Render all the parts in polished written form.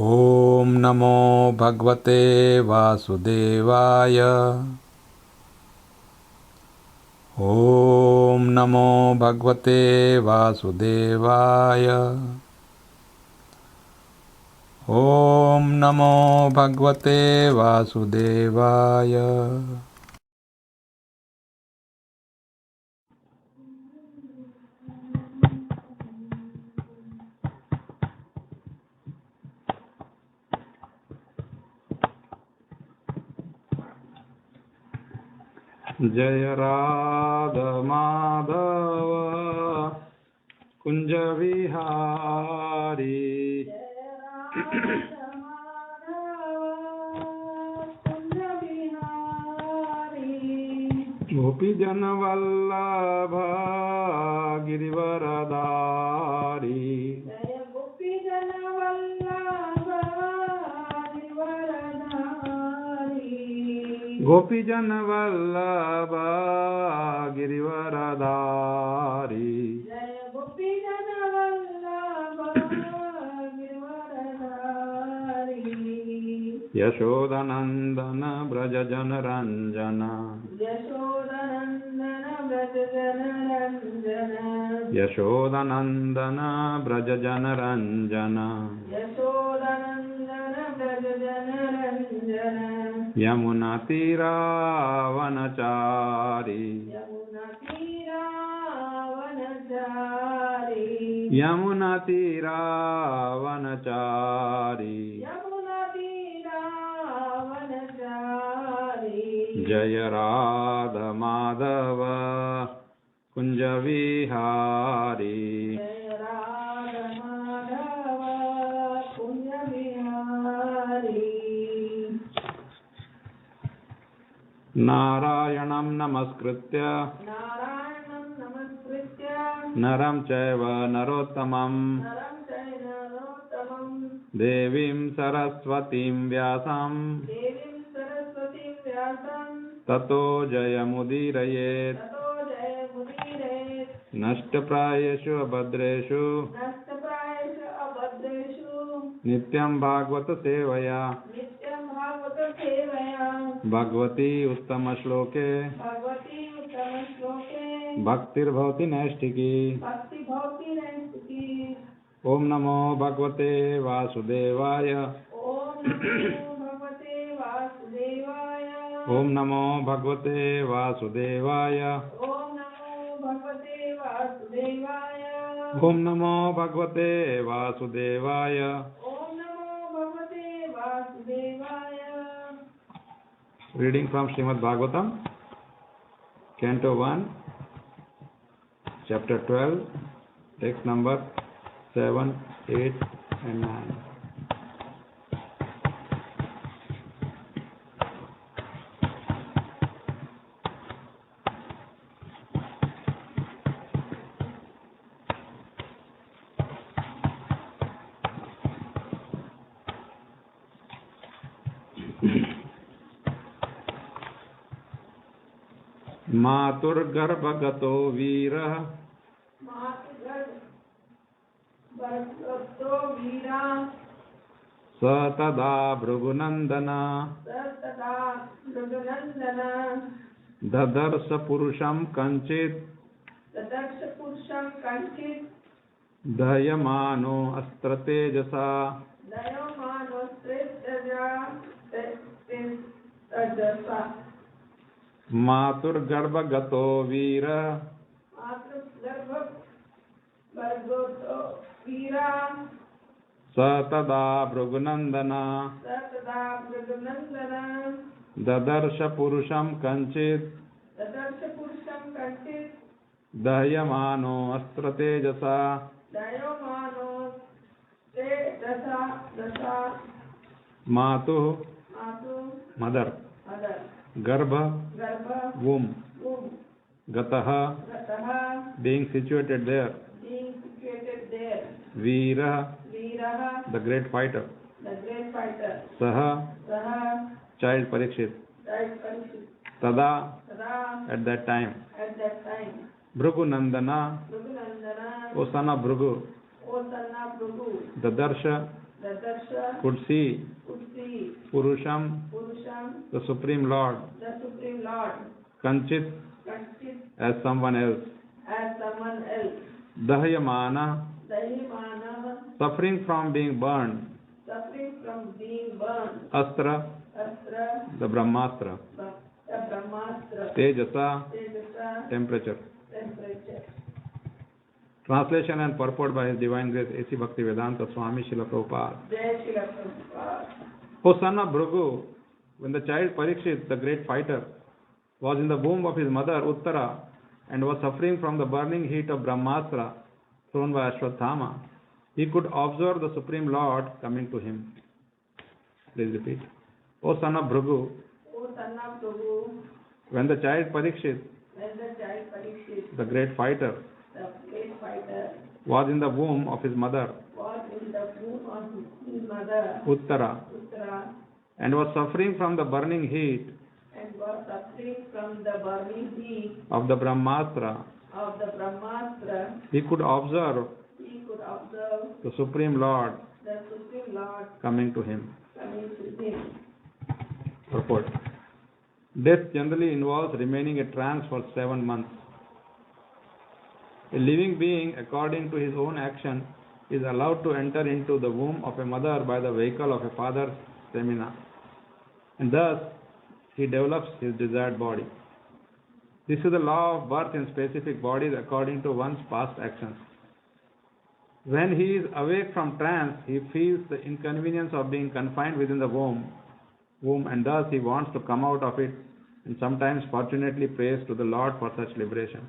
ओम नमो भगवते वासुदेवाय। ओम नमो भगवते वासुदेवाय। ओम नमो भगवते वासुदेवाय। जय राधा माधव कुंज विहारी। गोपी जन वल्लभ गिरिवरधारी। गोपी जन वल्लभ गिरिवरधारी। गोपी जन वल्लभ गिरिवरधारी। गोपी जन वल्लभ गिरिवरधारी। यशोदानंदन ब्रज जन रंजन। यशोदानंदन ब्रज जन रंजन। यशोदानंदन ब्रज जन रंजन। यशोदानंदन ब्रज जन रंजन। यमुना तीरावनचारी। यमुना तीरावनचारी। यमुना तीरावनचारी। जय राधा माधव कुंज विहारी। जय राधा माधव कुंज विहारी। नारायणं नमस्कृत्य नरं चैव नरोत्तमं देवीं सरस्वतीं व्यासं ततो जयमुदीरयेत्। नष्टप्रायेषु अभद्रेषु नित्यं भागवत सेवया। भगवती उत्तम श्लोके भक्तिर्भवति नैष्ठिकी। ओम नमो भगवते वासुदेवाय। ओम नमो भगवते वासुदेवाय। ओम नमो भगवते वासुदेवाय। Reading from Srimad Bhagavatam, Canto 1, Chapter 12, text number 7, 8 and 9. मातुर्गर्भगतो वीरः स तदा भृगुनन्दन ददर्श पुरुषं कञ्चित् दह्यमानो अस्त्रतेजसा। मातुर्गर्भगतो वीर स तदा भृगुनन्दन ददर्श पुरुषं कञ्चित् दह्यमानो अस्त्रतेजसा। मातुः मदर, गर्भ womb, gatah being situated there, veera the great fighter, saha child Parikshit, tada at that time, Bhrigu Nandana O son of Bhrigu, Dadarsha Darsha could see could see Purusham, Purusham, the Supreme Lord, the Supreme Lord, Kanchit, Kanchit, as someone else, as someone else, Dahyamana, Dahimana, suffering from being burned, suffering from being burned, Astra, Astra, the Brahmastra, the Brahmastra, Tejasa, Tejasa, temperature. temperature. Translation and purport by His Divine Grace A.C. Bhaktivedanta Swami Srila Prabhupada. Jai Srila Prabhupada. O son of Bhrigu, when the child Parikshit, the great fighter, was in the womb of his mother Uttara and was suffering from the burning heat of Brahmastra thrown by Ashwatthama, he could observe the Supreme Lord coming to him. Please repeat. O son of Bhrigu, O son of Prabhu, when the child Parikshit, when the child Parikshit, the great fighter, the great fighter, was in the womb of his mother was in the womb of his mother, Uttara, Uttara, and was suffering from the burning heat and was suffering from the burning heat of the Brahmastra, of the Brahmastra, he could observe he could observe the Supreme Lord the Supreme Lord coming to him. coming to him. Purport. Death generally involves remaining a trance for 7 months. A living being, according to his own action, is allowed to enter into the womb of a mother by the vehicle of a father's semina, and thus he develops his desired body. This is the law of birth in specific bodies according to one's past actions. When he is awake from trance, he feels the inconvenience of being confined within the womb, and thus he wants to come out of it, and sometimes fortunately prays to the Lord for such liberation.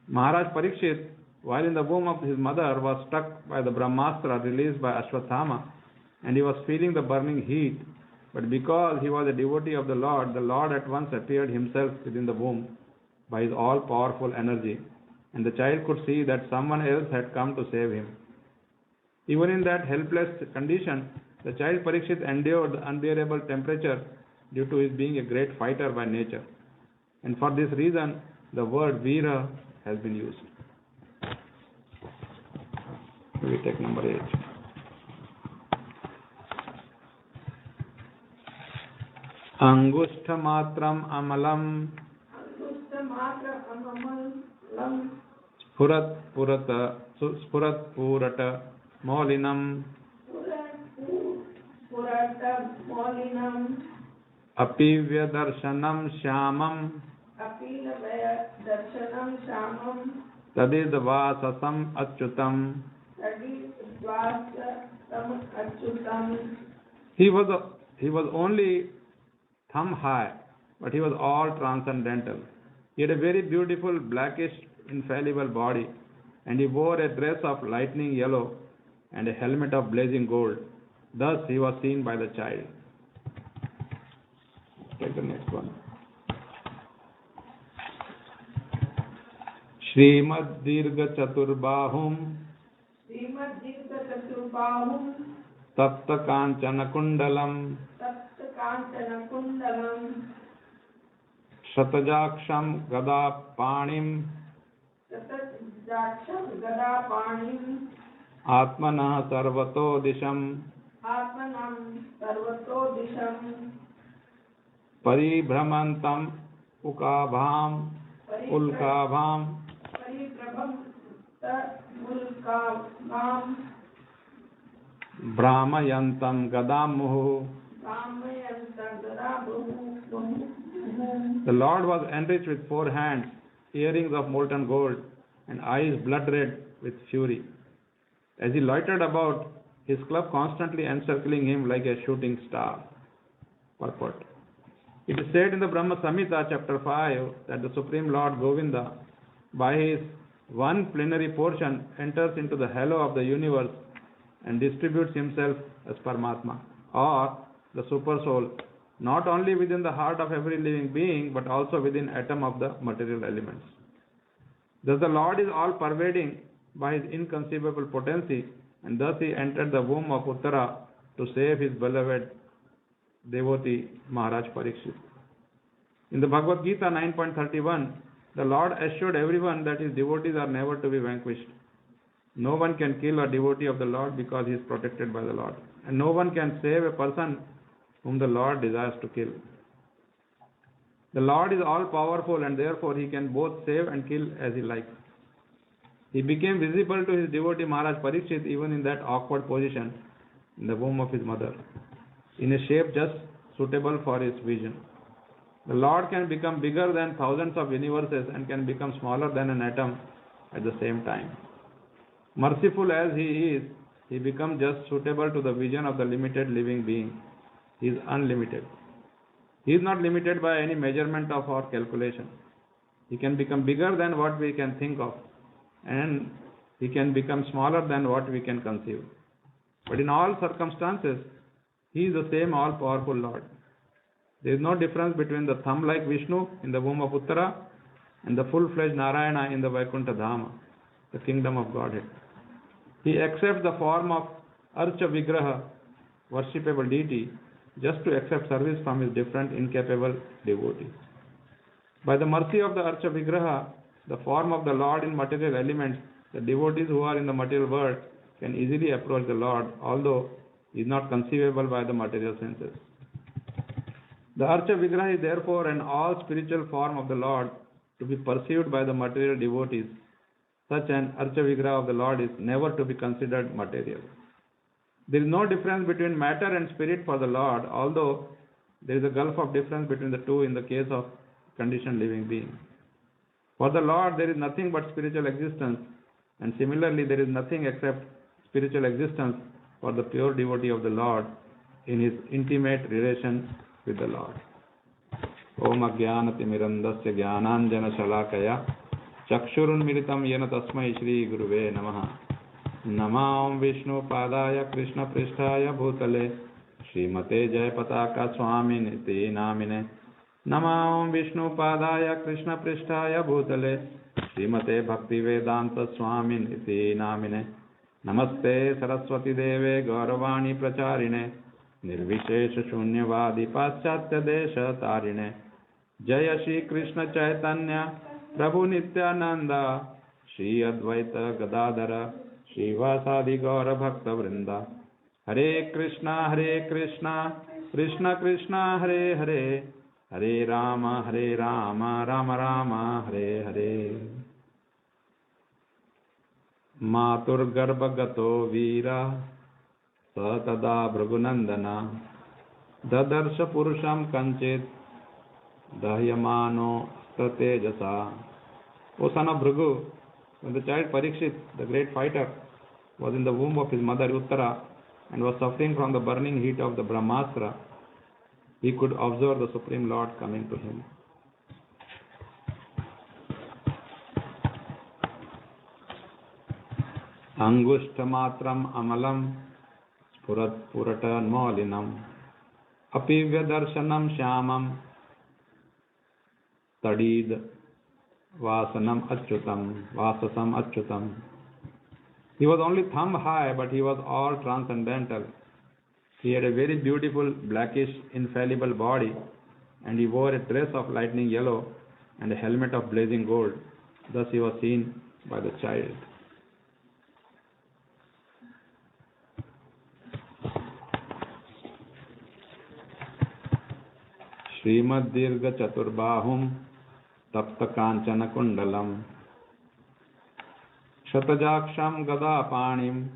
Maharaj Parikshit, while in the womb of his mother, was struck by the Brahmastra released by Ashwatthama, and he was feeling the burning heat. But because he was a devotee of the Lord at once appeared himself within the womb by his all-powerful energy, and the child could see that someone else had come to save him. Even in that helpless condition, the child Parikshit endured the unbearable temperature due to his being a great fighter by nature. And for this reason, the word Veera has been used. We take number 8. Angushtamatram amalam Angushtamatra amalam Spurat purata maulinam Purata Molinam apivya darshanam shyamam Apinavaya Darshanam Shamam tadidvasasam achyutam. Tadidvasa Tam Achyutam. He was only thumb high, but he was all transcendental. He had a very beautiful blackish infallible body, and he wore a dress of lightning yellow and a helmet of blazing gold. Thus he was seen by the child. Take the next one. Srimad Dirgha Chaturbahum Srimad Dirgha Chaturbahum Tapta Kanchana Kundalam Tapta Kanchana Kundalam Shatajaksham Gada Panim Satajjaksham Gada Panim Atmana Sarvato Disham Atmanam Sarvato Disham Paribhramantam Ukabham Ulkabham Pariprabham Mulkabham Brahmayantam Gadamuhu. Brahmayanta Gadamuhu. The Lord was enriched with 4 hands, earrings of molten gold, and eyes blood red with fury. As he loitered about, his club constantly encircling him like a shooting star. Purport. It is said in the Brahma Samhita, chapter 5, that the Supreme Lord Govinda, by his one plenary portion, enters into the halo of the universe and distributes himself as Paramatma, or the Super Soul, not only within the heart of every living being, but also within atom of the material elements. Thus the Lord is all-pervading by his inconceivable potency, and thus he entered the womb of Uttara to save his beloved devotee Maharaj Parikshit. In the Bhagavad Gita 9.31, the Lord assured everyone that his devotees are never to be vanquished. No one can kill a devotee of the Lord because he is protected by the Lord. And no one can save a person whom the Lord desires to kill. The Lord is all powerful and therefore he can both save and kill as he likes. He became visible to his devotee Maharaj Parikshit even in that awkward position in the womb of his mother, in a shape just suitable for his vision. The Lord can become bigger than thousands of universes and can become smaller than an atom at the same time. Merciful as he is, he becomes just suitable to the vision of the limited living being. He is unlimited. He is not limited by any measurement of our calculation. He can become bigger than what we can think of, and he can become smaller than what we can conceive. But in all circumstances, he is the same all-powerful Lord. There is no difference between the thumb-like Vishnu in the womb of Uttara and the full-fledged Narayana in the Vaikuntha Dhama, the kingdom of Godhead. He accepts the form of Archa Vigraha, worshipable deity, just to accept service from his different incapable devotees. By the mercy of the Archa Vigraha, the form of the Lord in material elements, the devotees who are in the material world can easily approach the Lord, although he is not conceivable by the material senses. The Archa Vigraha is therefore an all-spiritual form of the Lord to be perceived by the material devotees. Such an Archa Vigraha of the Lord is never to be considered material. There is no difference between matter and spirit for the Lord, although there is a gulf of difference between the two in the case of conditioned living being. For the Lord, there is nothing but spiritual existence, and similarly, there is nothing except spiritual existence for the pure devotee of the Lord in his intimate relation with the Lord. Om Ajnanatimirandasya Jnananjana Shalakaya Chakshurunmilitam Yena Tasmai Shri Guruve Namaha. Namam Vishnu Padaya Krishna Pristhaya Bhutale Srimate Jayapataka Swamini Namine. Namam Vishnu Padaya Krishna Pristhaya Bhutale Srimate Bhakti Vedanta Swamini Namine. Namaste Saraswati Deve Gauravani Pracharine Nirvishesha Shunyavadi Paschatya Desha Tarine. Jaya Shri Krishna Chaitanya Prabhu Nityananda Shri Advaita Gadadhara Shivasadi Gaura Bhakta Vrinda. Hare Krishna, Krishna Krishna, Hare Hare, Hare Rama, Rama Rama, Hare Hare. Matur Garbhagato Veera Satada Bhragunandana Dadarsha Purusham Kanchit Dahyamano Stratejasa. O son of Bhrigu, when the child Parikshit, the great fighter, was in the womb of his mother Uttara and was suffering from the burning heat of the Brahmastra, he could observe the Supreme Lord coming to him. Angushtamatram amalam spurat purata molinam apivya darshanam shyamam tadid vasasam achyutam. He was only thumb high, but he was all transcendental. He had a very beautiful, blackish, infallible body, and he wore a dress of lightning yellow and a helmet of blazing gold. Thus he was seen by the child. Srimad Dirgha Chaturbahum Tapta Kanchana Kundalam Shatajaksham Gada Panim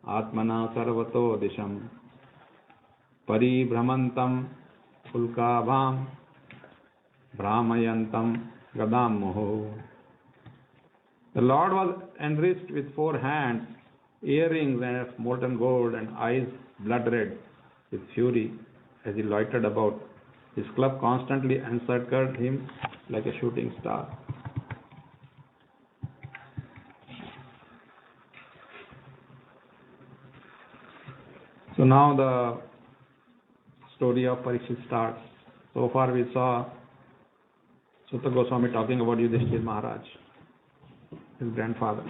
Atmana Sarvato Disham Paribhramantam Pulkabham Brahmayantam Gadam Moho. The Lord was enriched with 4 hands, earrings of molten gold, and eyes blood red with fury as he loitered about. His club constantly encircled him like a shooting star. So now the story of Parikshit starts. So far we saw Sutta Goswami talking about Yudhishthira Maharaj, his grandfather.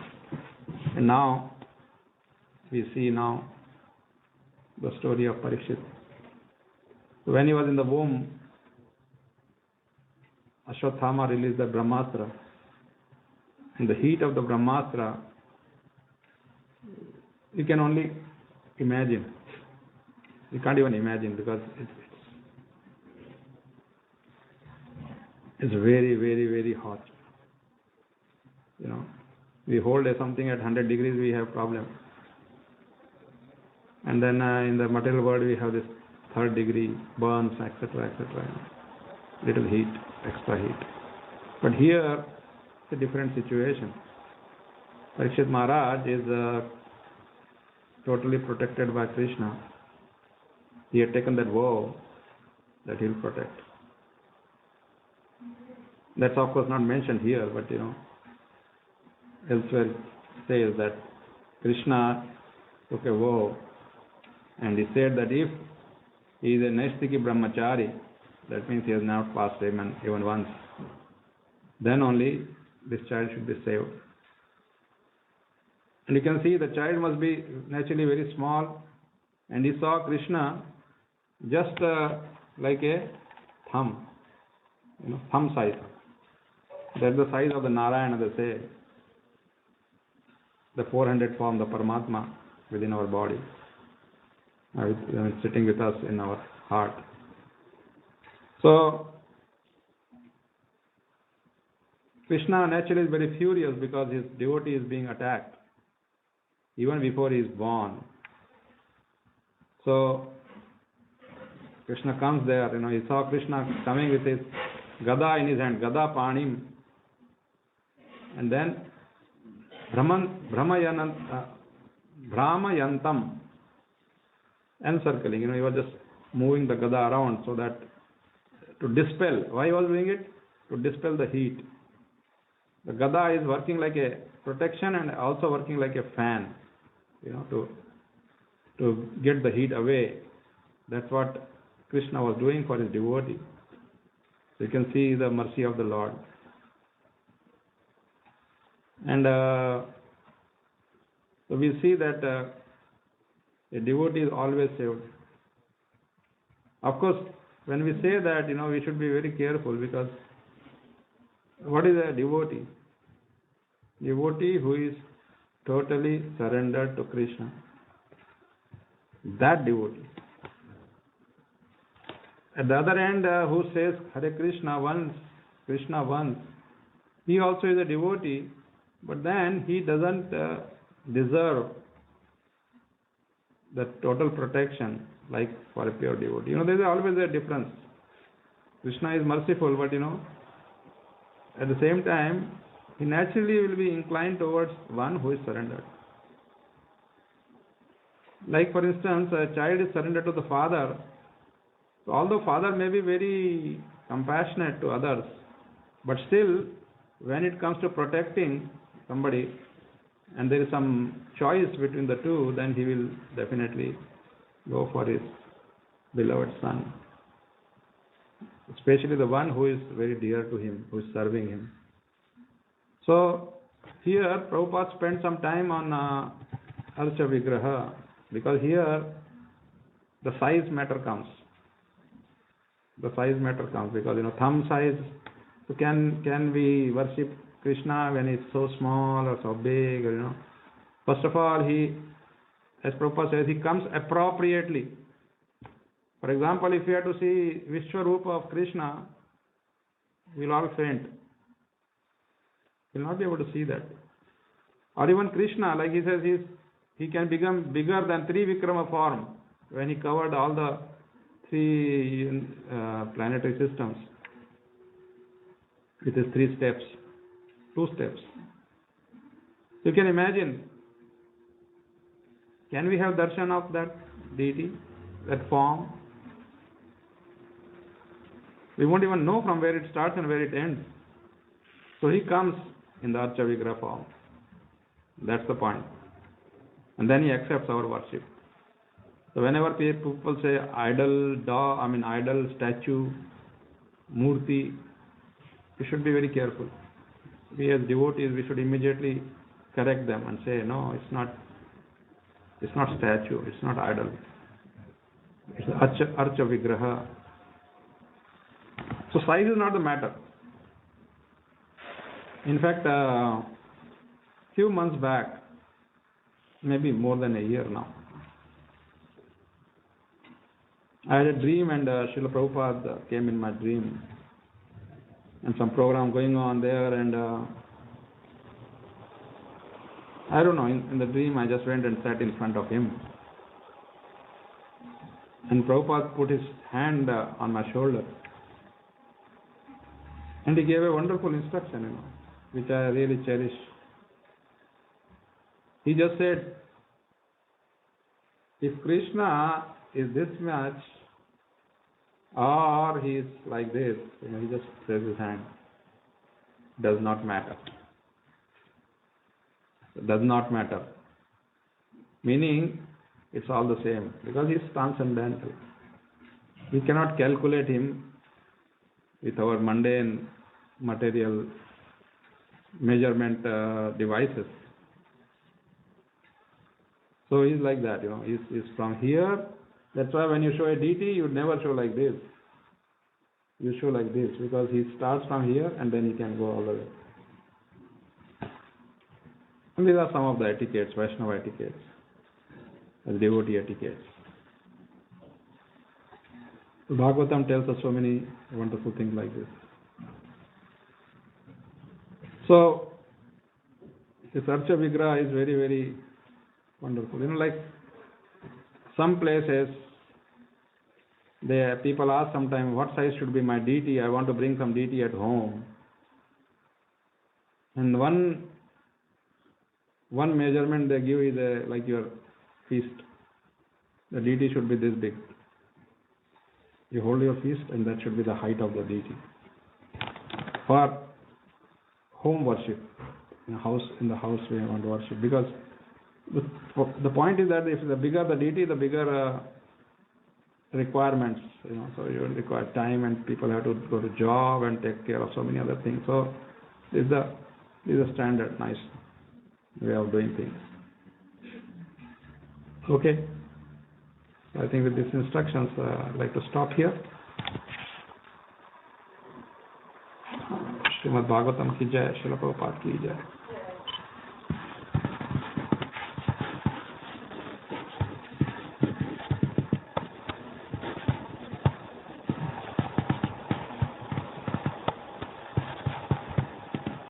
And now we see the story of Parikshit. When he was in the womb, Ashwathama released the Brahmastra. And the heat of the Brahmastra You can only imagine. You can't even imagine because it's very, very, very hot. You know, we hold something at 100 degrees, we have problem. And then in the material world, we have this third degree burns, etc., etc. Little heat, extra heat. But here, it's a different situation. Parikshit Maharaj is totally protected by Krishna. He had taken that vow that he'll protect. That's of course not mentioned here, but elsewhere it says that Krishna took a vow and he said that if he is a Naistiki Brahmachari, that means he has not passed even once, then only this child should be saved. And you can see the child must be naturally very small, and he saw Krishna just like a thumb, thumb size. That's the size of the Narayana, they say, the 400 form, the Paramatma within our body, sitting with us in our heart. So, Krishna naturally is very furious because his devotee is being attacked even before he is born. So, Krishna comes there, he saw Krishna coming with his Gada in his hand, Gada Panim, and then Brahmayantam, encircling, he was just moving the Gada around so that to dispel. Why he was doing it? To dispel the heat. The Gada is working like a protection and also working like a fan, to get the heat away. That's what Krishna was doing for his devotee. So you can see the mercy of the Lord. And so we see that a devotee is always saved. Of course, when we say that, we should be very careful, because what is a devotee? Devotee who is totally surrendered to Krishna. That devotee. At the other end, who says Hare Krishna once, Krishna once, he also is a devotee, but then he doesn't deserve the total protection like for a pure devotee. There is always a difference. Krishna is merciful, but at the same time, he naturally will be inclined towards one who is surrendered. Like for instance, a child is surrendered to the father. So although father may be very compassionate to others, but still, when it comes to protecting somebody, and there is some choice between the two, then he will definitely go for his beloved son. Especially the one who is very dear to him, who is serving him. So, here Prabhupada spent some time on Archa Vigraha, because here the size matter comes. The size matter comes because thumb size. So can we worship Krishna when he's so small or so big? First of all, he, as Prabhupada says, he comes appropriately. For example, if we have to see Vishwarupa of Krishna, we'll all faint. We'll not be able to see that. Or even Krishna, like he says, he can become bigger than Trivikrama form when he covered all the 3 planetary systems with his 3 steps, 2 steps. You can imagine, can we have darshan of that deity, that form? We won't even know from where it starts and where it ends. So he comes in the Archa Vigraha form. That's the point. And then he accepts our worship. So whenever people say idol statue, murti, we should be very careful. We as devotees, we should immediately correct them and say, no, it's not statue, it's not idol. It's Archa Vigraha. So size is not the matter. In fact, few months back, maybe more than a year now. I had a dream, and Srila Prabhupada came in my dream, and some program going on there, and I don't know, in the dream I just went and sat in front of him. And Prabhupada put his hand on my shoulder. And he gave a wonderful instruction, which I really cherish. He just said, if Krishna is this much, or he is like this, he just raises his hand. Does not matter. Does not matter. Meaning, it's all the same, because he is transcendental. We cannot calculate him with our mundane material measurement devices. So he's like that, he's from here. That's why when you show a deity, you never show like this. You show like this, because he starts from here and then he can go all the way. And these are some of the etiquettes, Vaishnava etiquettes, devotee etiquettes. Bhagavatam tells us so many wonderful things like this. So, this Archa Vigraha is very, very wonderful. Like some places, people ask sometimes, what size should be my deity? I want to bring some deity at home. And one measurement they give is like your fist. The deity should be this big. You hold your fist, and that should be the height of the deity. For home worship, in the house we want to worship, because the point is that if the bigger the deity, the bigger requirements, so you will require time, and people have to go to job and take care of so many other things. So this is a standard, nice way of doing things. Okay. I think with these instructions, I'd like to stop here. Srimad Bhagavatam ki jai, Srila Prabhupada ki jai.